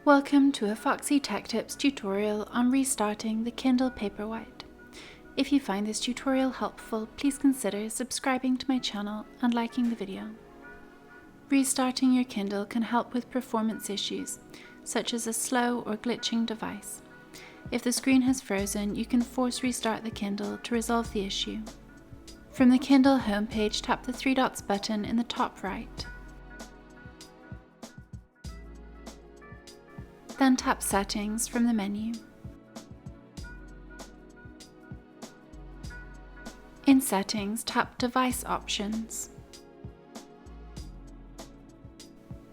Welcome to a Foxy Tech Tips tutorial on restarting the Kindle Paperwhite. If you find this tutorial helpful, please consider subscribing to my channel and liking the video. Restarting your Kindle can help with performance issues, such as a slow or glitching device. If the screen has frozen, you can force restart the Kindle to resolve the issue. From the Kindle homepage, tap the three dots button in the top right. Then tap Settings from the menu. In Settings, tap Device Options.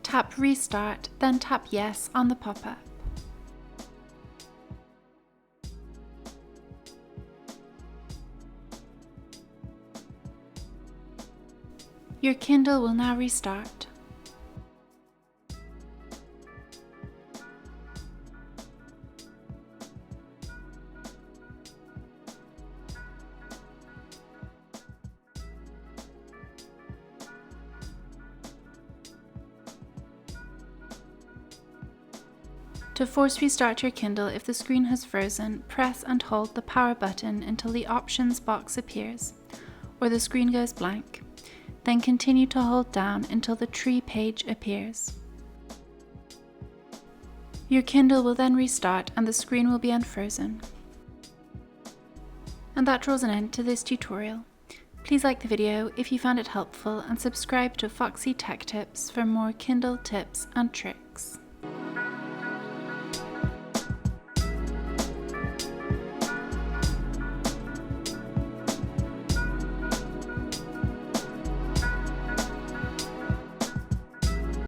Tap Restart, then tap Yes on the pop-up. Your Kindle will now restart. To force restart your Kindle if the screen has frozen, press and hold the power button until the options box appears, or the screen goes blank. Then continue to hold down until the tree page appears. Your Kindle will then restart and the screen will be unfrozen. And that draws an end to this tutorial. Please like the video if you found it helpful and subscribe to Foxy Tech Tips for more Kindle tips and tricks.